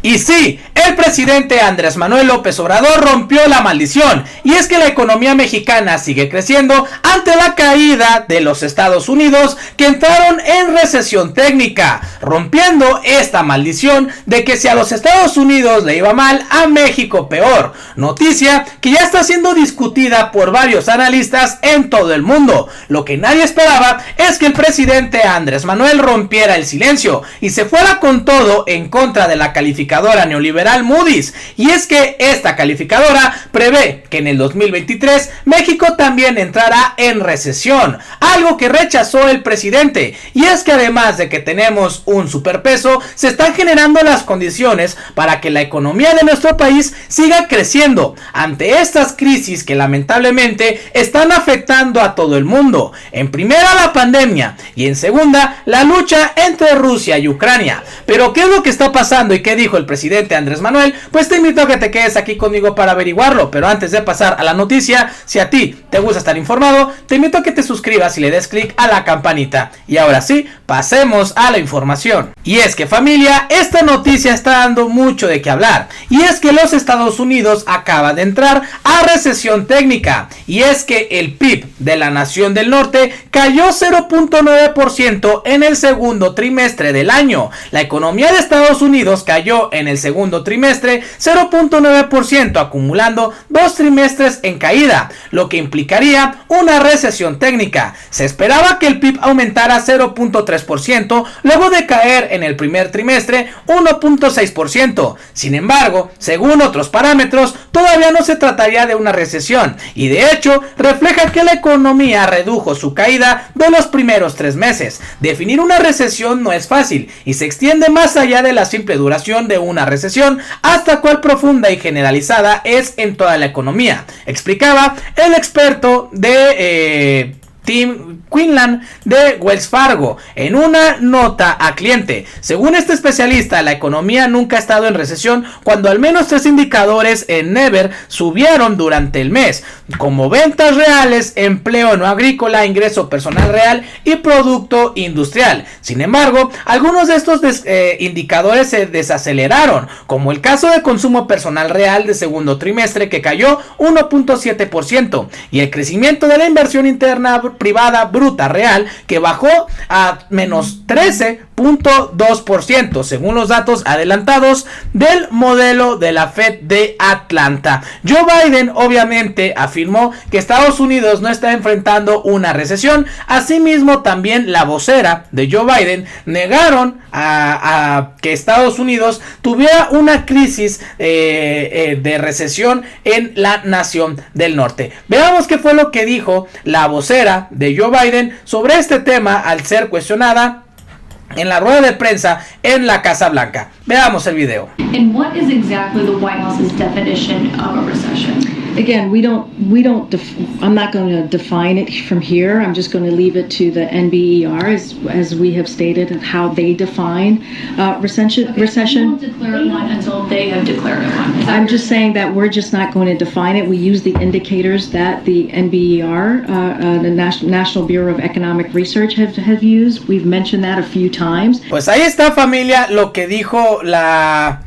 Y sí, el presidente Andrés Manuel López Obrador rompió la maldición, y es que la economía mexicana sigue creciendo ante la caída de los Estados Unidos, que entraron en recesión técnica, rompiendo esta maldición de que si a los Estados Unidos le iba mal, a México peor, noticia que ya está siendo discutida por varios analistas en todo el mundo. Lo que nadie esperaba es que el presidente Andrés Manuel rompiera el silencio y se fuera con todo en contra de la calificadora neoliberal Moody's, y es que esta calificadora prevé que en el 2023 México también entrará en recesión, algo que rechazó el presidente. Y es que además de que tenemos un superpeso, se están generando las condiciones para que la economía de nuestro país siga creciendo ante estas crisis que lamentablemente están afectando a todo el mundo. En primera, la pandemia, y en segunda, la lucha entre Rusia y Ucrania. Pero ¿qué es lo que está pasando y qué dijo el presidente Andrés Manuel? Pues te invito a que te quedes aquí conmigo para averiguarlo. Pero antes de pasar a la noticia, si a ti te gusta estar informado, te invito a que te suscribas y le des clic a la campanita. Y ahora sí, pasemos a la información. Y es que, familia, esta noticia está dando mucho de qué hablar, y es que los Estados Unidos acaban de entrar a recesión técnica, y es que el PIB de la nación del norte cayó 0.9% en el segundo trimestre del año. La economía de Estados Unidos cayó en el segundo trimestre 0.9%, acumulando 2 trimestres en caída, lo que implicaría una recesión técnica. Se esperaba que el PIB aumentara 0.3%, luego de caer en el primer trimestre 1.6%. Sin embargo, según otros parámetros, todavía no se trataría de una recesión, y de hecho refleja que la economía redujo su caída de los primeros 3 meses. Definir una recesión no es fácil y se extiende más allá de la simple duración de una recesión hasta cuál profunda y generalizada es en toda la economía, explicaba el experto de Tim Quinlan de Wells Fargo en una nota a cliente. Según este especialista, la economía nunca ha estado en recesión cuando al menos 3 indicadores en Never subieron durante el mes, como ventas reales, empleo no agrícola, ingreso personal real y producto industrial. Sin embargo, algunos de estos indicadores se desaceleraron, como el caso de consumo personal real de segundo trimestre, que cayó 1.7%, y el crecimiento de la inversión interna privada bruta real, que bajó a menos 13.2%, según los datos adelantados del modelo de la Fed de Atlanta. Joe Biden obviamente afirmó que Estados Unidos no está enfrentando una recesión. Asimismo, también la vocera de Joe Biden negaron a que Estados Unidos tuviera una crisis de recesión en la nación del norte. Veamos qué fue lo que dijo la vocera de Joe Biden sobre este tema al ser cuestionada en la rueda de prensa en la Casa Blanca. Veamos el video. And what is exactly the White House's definition of a recession? Again, I'm not going to define it from here. I'm just going to leave it to the NBER as we have stated how they define recession. You won't declare one until they have declared one. I'm just saying that we're just not going to define it. We use the indicators that the NBER, the National Bureau of Economic Research, have used. We've mentioned that a few times. Pues ahí está, familia, lo que dijo la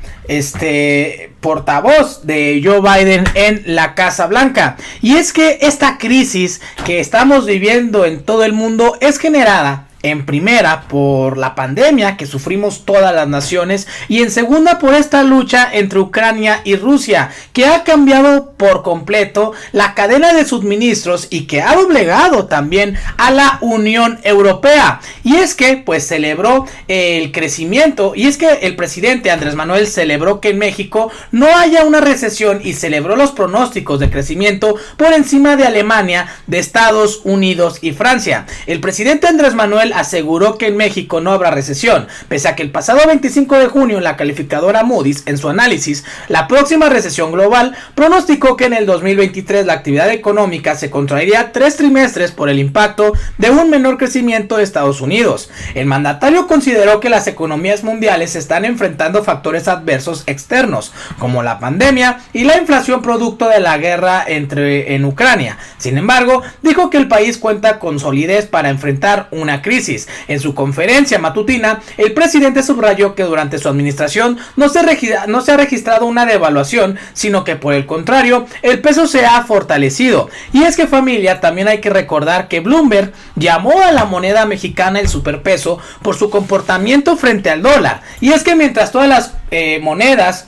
portavoz de Joe Biden en la Casa Blanca. Y es que esta crisis que estamos viviendo en todo el mundo es generada en primera por la pandemia que sufrimos todas las naciones, y en segunda por esta lucha entre Ucrania y Rusia, que ha cambiado por completo la cadena de suministros y que ha doblegado también a la Unión Europea. Y es que pues celebró el crecimiento, y es que el presidente Andrés Manuel celebró que en México no haya una recesión y celebró los pronósticos de crecimiento por encima de Alemania, de Estados Unidos y Francia. El presidente Andrés Manuel aseguró que en México no habrá recesión, pese a que el pasado 25 de junio la calificadora Moody's, en su análisis La próxima recesión global, pronosticó que en el 2023 la actividad económica se contraería 3 trimestres por el impacto de un menor crecimiento de Estados Unidos. El mandatario consideró que las economías mundiales están enfrentando factores adversos externos, como la pandemia y la inflación producto de la guerra en Ucrania. Sin embargo, dijo que el país cuenta con solidez para enfrentar una crisis crisis. En su conferencia matutina, el presidente subrayó que durante su administración no se ha registrado una devaluación, sino que por el contrario, el peso se ha fortalecido. Y es que, familia, también hay que recordar que Bloomberg llamó a la moneda mexicana el superpeso por su comportamiento frente al dólar. Y es que mientras todas las monedas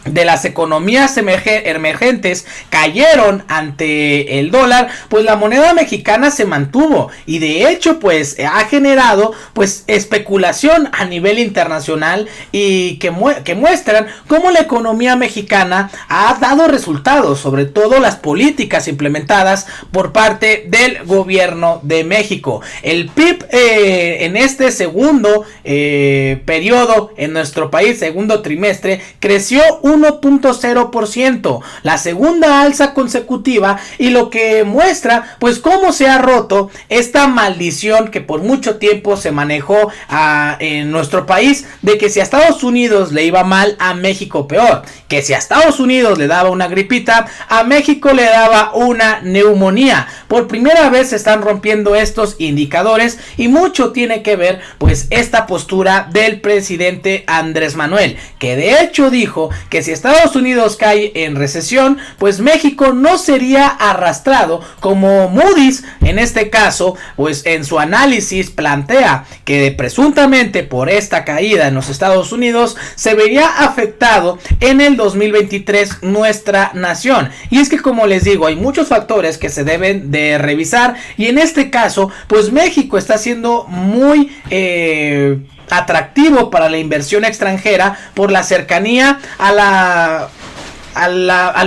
de las economías emergentes cayeron ante el dólar, pues la moneda mexicana se mantuvo y de hecho pues ha generado pues especulación a nivel internacional y que muestran cómo la economía mexicana ha dado resultados, sobre todo las políticas implementadas por parte del gobierno de México. El PIB en este segundo periodo en nuestro país, segundo trimestre, creció 1.0%, la segunda alza consecutiva, y lo que muestra pues cómo se ha roto esta maldición que por mucho tiempo se manejó en nuestro país, de que si a Estados Unidos le iba mal, a México peor, que si a Estados Unidos le daba una gripita, a México le daba una neumonía. Por primera vez se están rompiendo estos indicadores y mucho tiene que ver pues esta postura del presidente Andrés Manuel, que de hecho dijo que si Estados Unidos cae en recesión, pues México no sería arrastrado, como Moody's en este caso pues en su análisis plantea que presuntamente por esta caída en los Estados Unidos se vería afectado en el 2023 nuestra nación. Y es que, como les digo, hay muchos factores que se deben de revisar y en este caso pues México está siendo muy atractivo para la inversión extranjera por la cercanía al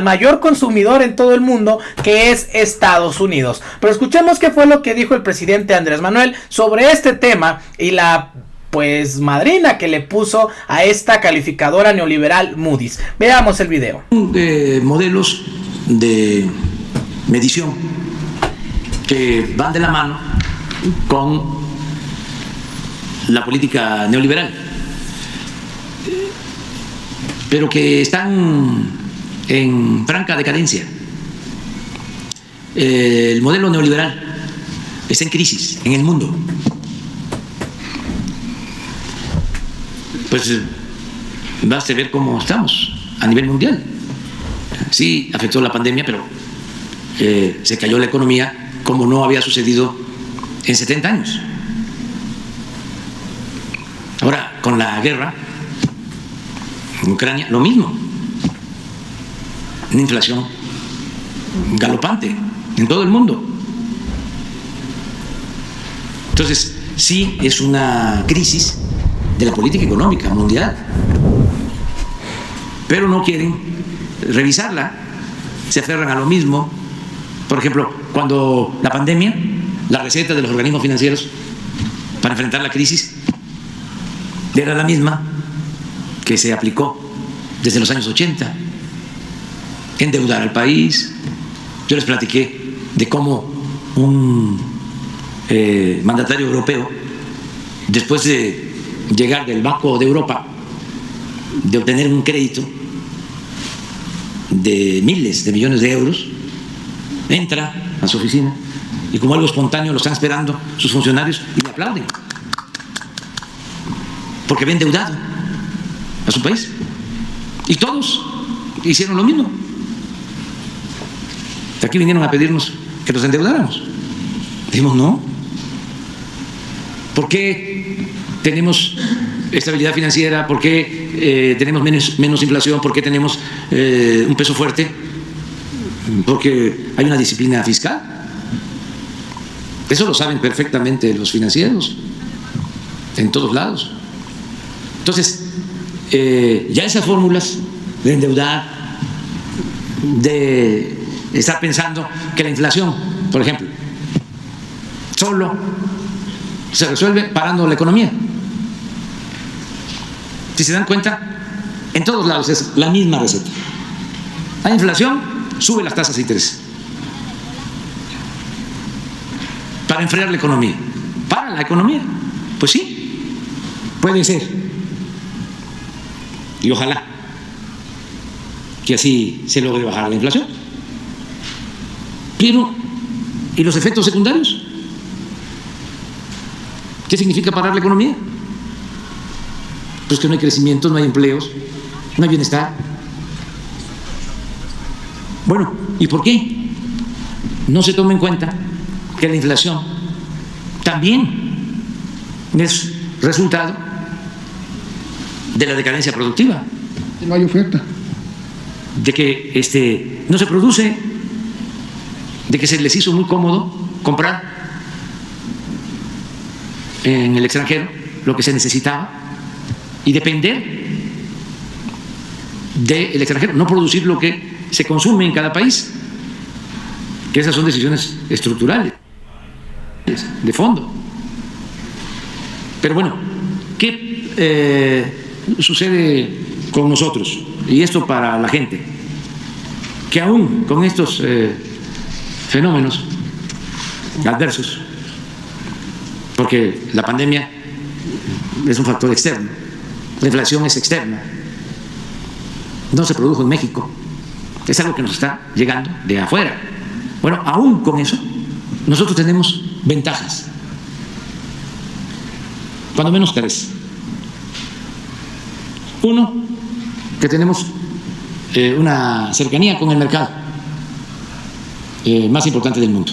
mayor consumidor en todo el mundo, que es Estados Unidos. Pero escuchemos qué fue lo que dijo el presidente Andrés Manuel sobre este tema y la pues madrina que le puso a esta calificadora neoliberal Moody's. Veamos el video. Modelos de medición que van de la mano con la política neoliberal, pero que están en franca decadencia. El modelo neoliberal está en crisis en el mundo. Pues basta ver cómo estamos a nivel mundial. Sí, afectó la pandemia, pero se cayó la economía como no había sucedido en 70 años. Ahora, con la guerra en Ucrania, lo mismo. Una inflación galopante en todo el mundo. Entonces, sí es una crisis de la política económica mundial, pero no quieren revisarla, se aferran a lo mismo. Por ejemplo, cuando la pandemia, la receta de los organismos financieros para enfrentar la crisis era la misma que se aplicó desde los años 80, endeudar al país. Yo les platiqué de cómo un mandatario europeo, después de llegar del Banco de Europa, de obtener un crédito de miles de millones de euros, entra a su oficina y como algo espontáneo lo están esperando sus funcionarios y le aplauden, porque había endeudado a su país. Y todos hicieron lo mismo. Aquí vinieron a pedirnos que los endeudáramos. Dijimos no. ¿Por qué tenemos estabilidad financiera? ¿Por qué tenemos menos inflación? ¿Por qué tenemos un peso fuerte? Porque hay una disciplina fiscal. Eso lo saben perfectamente los financieros en todos lados. Entonces, ya esas fórmulas de endeudar, de estar pensando que la inflación, por ejemplo, solo se resuelve parando la economía. Si se dan cuenta, en todos lados es la misma receta. Hay inflación, sube las tasas de interés para enfriar la economía. ¿Para la economía? Pues sí, puede ser. Y ojalá que así se logre bajar la inflación. Pero, ¿y los efectos secundarios? ¿Qué significa parar la economía? Pues que no hay crecimiento, no hay empleos, no hay bienestar. Bueno, ¿y por qué no se toma en cuenta que la inflación también es resultado de la decadencia productiva? No hay oferta. De que no se produce, de que se les hizo muy cómodo comprar en el extranjero lo que se necesitaba y depender del extranjero, no producir lo que se consume en cada país, que esas son decisiones estructurales, de fondo. Pero bueno, ¿qué sucede con nosotros? Y esto para la gente, que aún con estos fenómenos adversos, porque la pandemia es un factor externo, la inflación es externa, no se produjo en México, es algo que nos está llegando de afuera. Bueno, aún con eso, nosotros tenemos ventajas, cuando menos tres. Uno, que tenemos una cercanía con el mercado más importante del mundo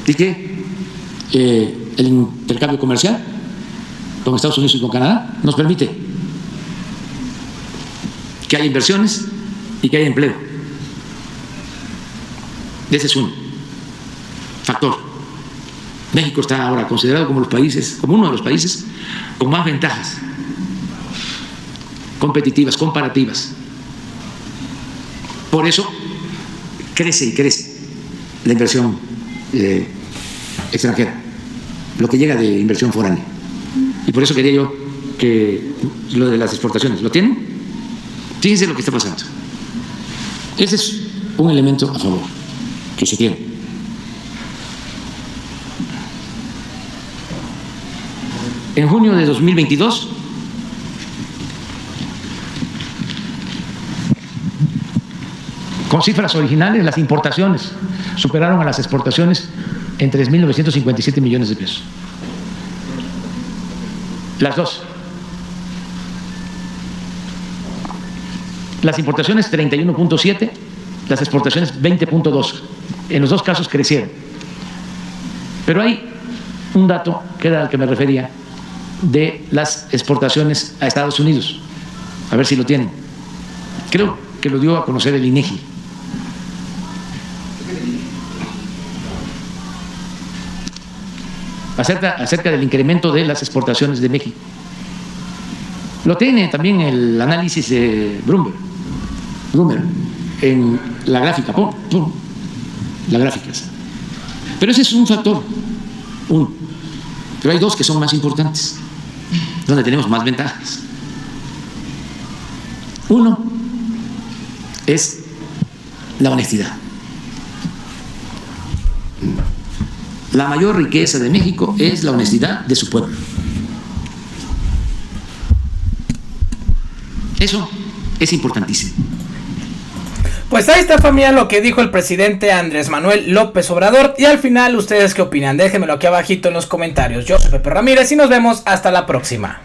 y que el intercambio comercial con Estados Unidos y con Canadá nos permite que haya inversiones y que haya empleo. Ese es un factor. México está ahora considerado como uno de los países con más ventajas competitivas, comparativas. Por eso crece y crece la inversión extranjera, lo que llega de inversión foránea. Y por eso quería yo que lo de las exportaciones, ¿lo tienen? Fíjense lo que está pasando. Ese es un elemento a favor que se tiene. En junio de 2022, con cifras originales, las importaciones superaron a las exportaciones en 3.957 millones de pesos. Las dos. Las importaciones 31.7, las exportaciones 20.2. En los dos casos crecieron. Pero hay un dato que era al que me refería de las exportaciones a Estados Unidos. A ver si lo tienen. Creo que lo dio a conocer el INEGI. Acerca del incremento de las exportaciones de México. Lo tiene también el análisis de Bloomberg en la gráfica, la gráfica. Pero ese es un factor, pero hay dos que son más importantes, donde tenemos más ventajas. Uno es la honestidad. La mayor riqueza de México es la honestidad de su pueblo. Eso es importantísimo. Pues ahí está, familia, lo que dijo el presidente Andrés Manuel López Obrador. Y al final, ¿ustedes qué opinan? Déjenmelo aquí abajito en los comentarios. Yo soy Pepe Ramírez y nos vemos hasta la próxima.